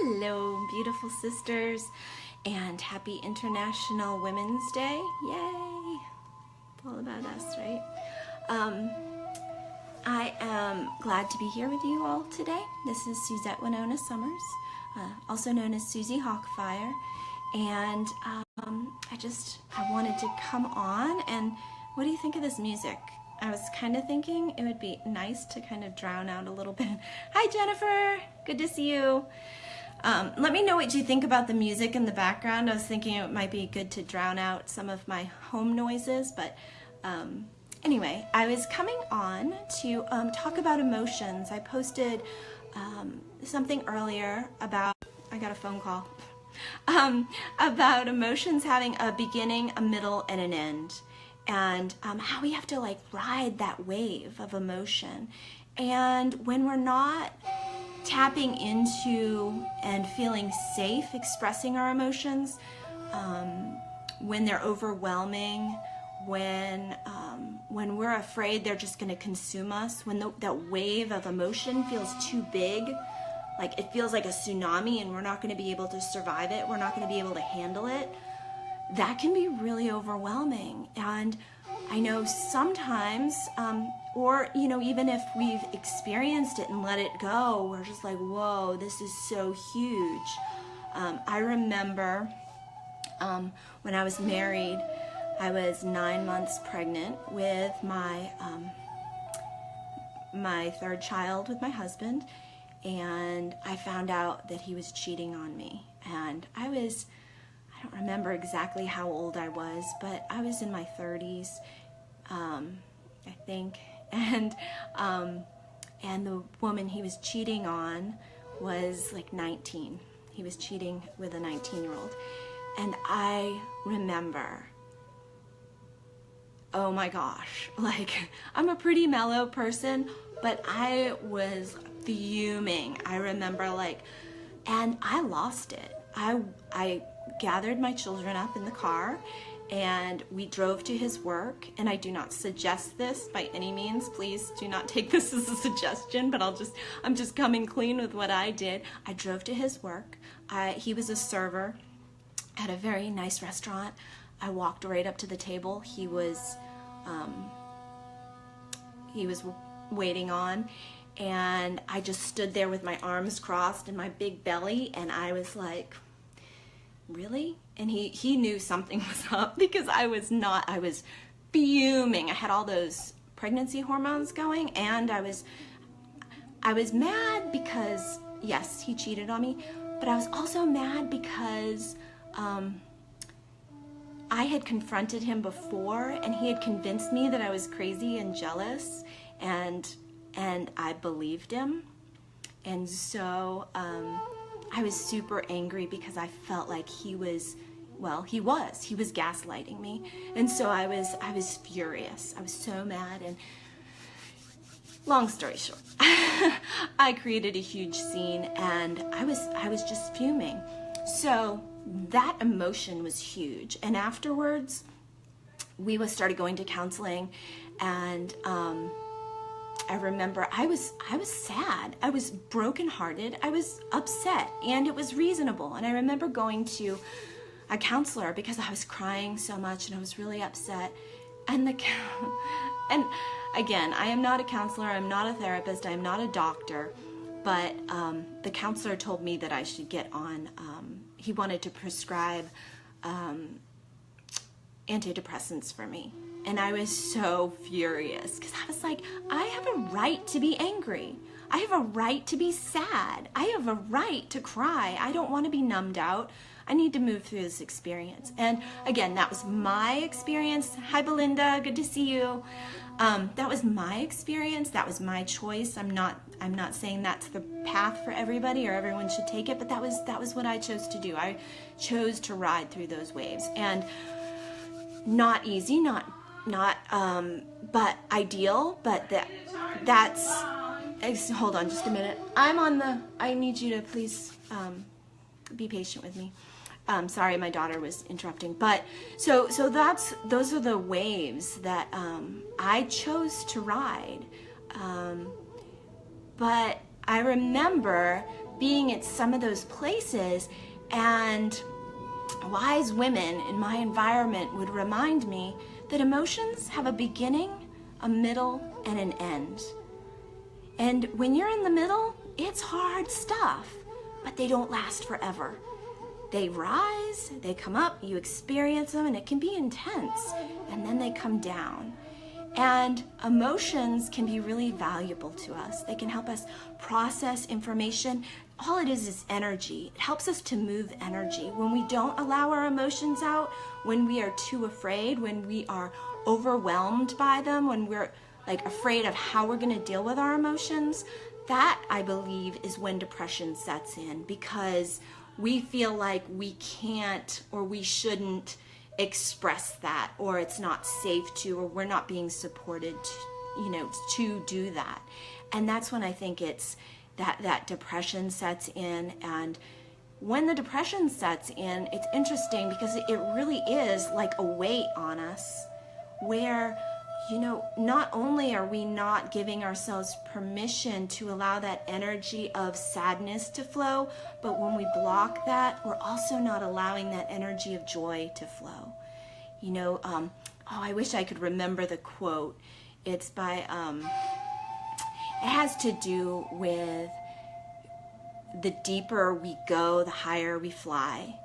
Hello, beautiful sisters, and happy International Women's Day. Yay! It's all about us, right? I am glad to be here with you all today. This is Suzette Winona Summers, also known as Susie Hawkfire, and I wanted to come on, and what do you think of this music? I was kind of thinking it would be nice to kind of drown out a little bit. Hi, Jennifer. Good to see you. Let me know what you think about the music in the background. I was thinking it might be good to drown out some of my home noises, but anyway, I was coming on to talk about emotions. I posted something earlier about, I got a phone call, about emotions having a beginning, a middle, and an end. And how we have to like ride that wave of emotion. And when we're not tapping into and feeling safe expressing our emotions, when they're overwhelming, when we're afraid they're just going to consume us, when that wave of emotion feels too big, like it feels like a tsunami and we're not going to be able to survive it, we're not going to be able to handle it, that can be really overwhelming. And I know sometimes, or even if we've experienced it and let it go, we're just like, whoa, this is so huge. I remember when I was married, I was 9 months pregnant with my my third child with my husband, and I found out that he was cheating on me. And I don't remember exactly how old I was, but I was in my 30s, I think, and the woman he was cheating on was like 19. He was cheating with a 19-year-old, and I remember, oh my gosh, like I'm a pretty mellow person, but I was fuming. I remember and I lost it. I gathered my children up in the car and we drove to his work, and I do not suggest this by any means. Please do not take this as a suggestion, but I'm just coming clean with what I did. I drove to his work. He was a server at a very nice restaurant. I walked right up to the table he was waiting on, and I just stood there with my arms crossed and my big belly, and I was like, really? And he knew something was up because I was fuming. I had all those pregnancy hormones going, and I was mad because, yes, he cheated on me, but I was also mad because I had confronted him before, and he had convinced me that I was crazy and jealous, and I believed him. And so I was super angry because I felt like he was gaslighting me. And so I was furious. I was so mad, and long story short, I created a huge scene, and I was just fuming. So that emotion was huge. And afterwards, we started going to counseling, and I remember I was sad. I was brokenhearted. I was upset, and it was reasonable. And I remember going to a counselor because I was crying so much and I was really upset. And and again, I am not a counselor. I'm not a therapist. I'm not a doctor. But the counselor told me that I should get on. He wanted to prescribe antidepressants for me. And I was so furious because I was like, I have a right to be angry. I have a right to be sad. I have a right to cry. I don't want to be numbed out. I need to move through this experience. And again, that was my experience. Hi, Belinda. Good to see you. That was my experience. That was my choice. I'm not saying that's the path for everybody or everyone should take it, but that was what I chose to do. I chose to ride through those waves, and not easy, but ideal, but that's, hold on just a minute. I need you to please be patient with me. Sorry, my daughter was interrupting. But so those are the waves that I chose to ride. But I remember being at some of those places, and wise women in my environment would remind me that emotions have a beginning, a middle, and an end. And when you're in the middle, it's hard stuff, but they don't last forever. They rise, they come up, you experience them, and it can be intense, and then they come down. And emotions can be really valuable to us. They can help us process information. All it is energy. It helps us to move energy. When we don't allow our emotions out, when we are too afraid, when we are overwhelmed by them, when we're like afraid of how we're going to deal with our emotions, that, I believe, is when depression sets in, because we feel like we can't or we shouldn't express that, or it's not safe to, or we're not being supported to do that. And that's when I think it's that depression sets in. And when the depression sets in, it's interesting because it really is like a weight on us, where not only are we not giving ourselves permission to allow that energy of sadness to flow, but when we block that, we're also not allowing that energy of joy to flow. I wish I could remember the quote. It's by, it has to do with the deeper we go, the higher we fly.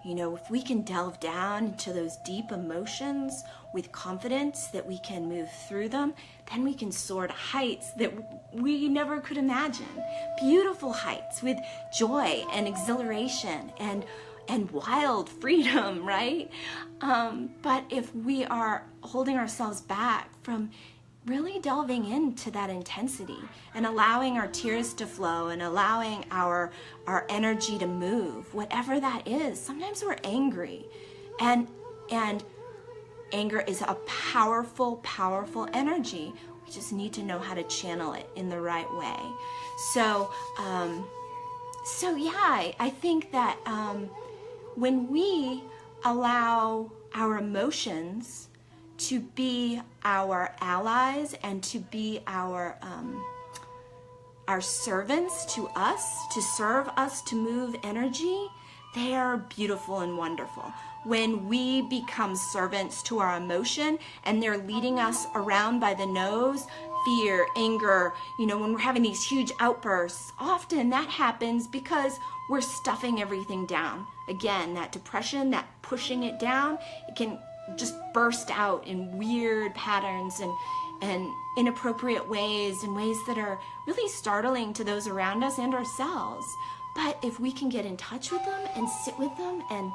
If we can delve down into those deep emotions with confidence that we can move through them, then we can soar to heights that we never could imagine. Beautiful heights with joy and exhilaration and wild freedom, right? But if we are holding ourselves back from really delving into that intensity and allowing our tears to flow and allowing our energy to move, whatever that is. Sometimes we're angry, and anger is a powerful, powerful energy. We just need to know how to channel it in the right way. So yeah, I think that when we allow our emotions to be our allies and to be our servants to us, to serve us, to move energy, they are beautiful and wonderful. When we become servants to our emotion and they're leading us around by the nose, fear, anger, when we're having these huge outbursts, often that happens because we're stuffing everything down. Again, that depression, that pushing it down, it can just burst out in weird patterns and inappropriate ways, and ways that are really startling to those around us and ourselves. But if we can get in touch with them and sit with them, and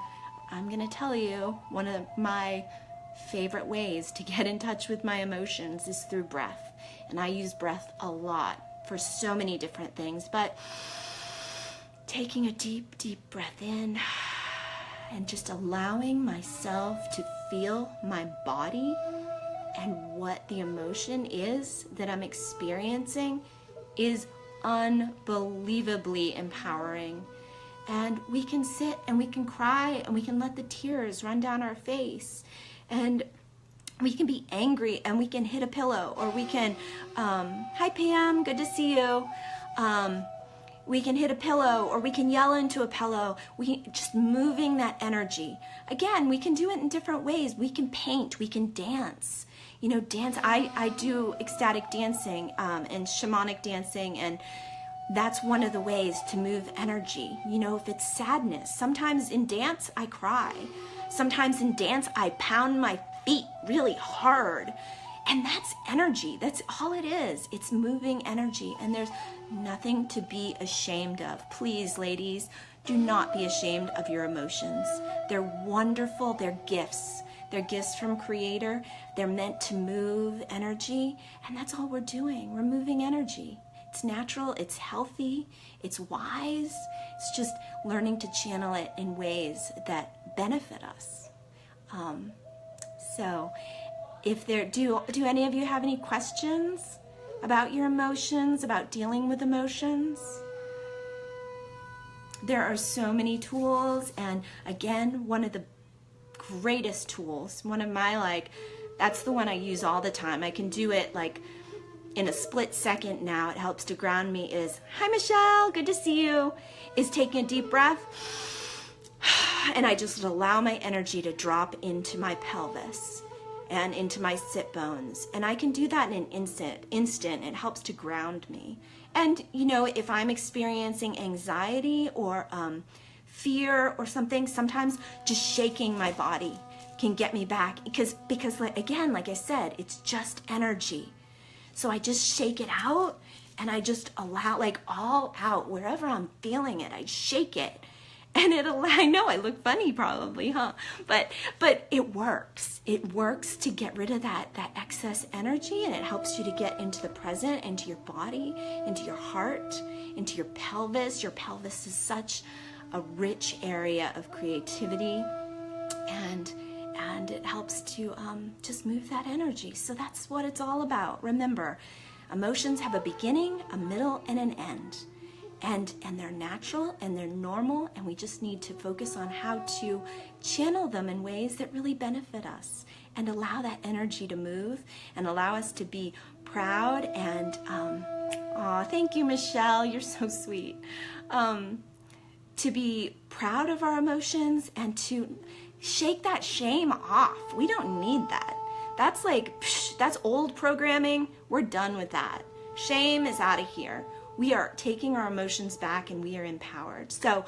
I'm going to tell you, one of my favorite ways to get in touch with my emotions is through breath. And I use breath a lot for so many different things, but taking a deep, deep breath in and just allowing myself to feel my body and what the emotion is that I'm experiencing is unbelievably empowering. And we can sit and we can cry and we can let the tears run down our face, and we can be angry and we can hit a pillow, or we can, hi Pam, good to see you. We can hit a pillow, or we can yell into a pillow. We just moving that energy. Again, we can do it in different ways. We can paint, we can dance. Dance, I do ecstatic dancing and shamanic dancing, and that's one of the ways to move energy. If it's sadness, sometimes in dance I cry. Sometimes in dance I pound my feet really hard. And that's energy. That's all it is. It's moving energy. And there's nothing to be ashamed of. Please, ladies, do not be ashamed of your emotions. They're wonderful. They're gifts. They're gifts from Creator. They're meant to move energy. And that's all we're doing. We're moving energy. It's natural. It's healthy. It's wise. It's just learning to channel it in ways that benefit us. So if do any of you have any questions about your emotions, about dealing with emotions? There are so many tools, and again, one of the greatest tools, one of my that's the one I use all the time. I can do it in a split second now, it helps to ground me is, hi Michelle, good to see you, is taking a deep breath. And I just allow my energy to drop into my pelvis and into my sit bones. And I can do that in an instant. It helps to ground me. And you know, if I'm experiencing anxiety or fear or something, sometimes just shaking my body can get me back because again, like I said, it's just energy. So I just shake it out and I just allow, like all out, wherever I'm feeling it, I shake it. And I know I look funny probably, huh? But it works. It works to get rid of that excess energy, and it helps you to get into the present, into your body, into your heart, into your pelvis. Your pelvis is such a rich area of creativity, and it helps to just move that energy. So that's what it's all about. Remember, emotions have a beginning, a middle, and an end. And they're natural and they're normal, and we just need to focus on how to channel them in ways that really benefit us and allow that energy to move and allow us to be proud and, thank you, Michelle, you're so sweet. To be proud of our emotions and to shake that shame off. We don't need that. That's like, that's old programming. We're done with that. Shame is out of here. We are taking our emotions back and we are empowered. So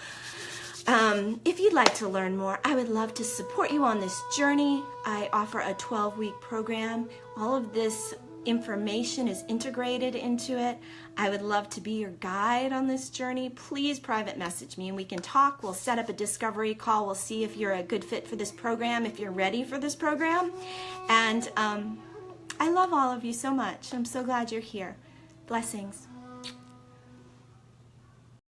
if you'd like to learn more, I would love to support you on this journey. I offer a 12-week program. All of this information is integrated into it. I would love to be your guide on this journey. Please private message me and we can talk. We'll set up a discovery call. We'll see if you're a good fit for this program, if you're ready for this program. And I love all of you so much. I'm so glad you're here. Blessings.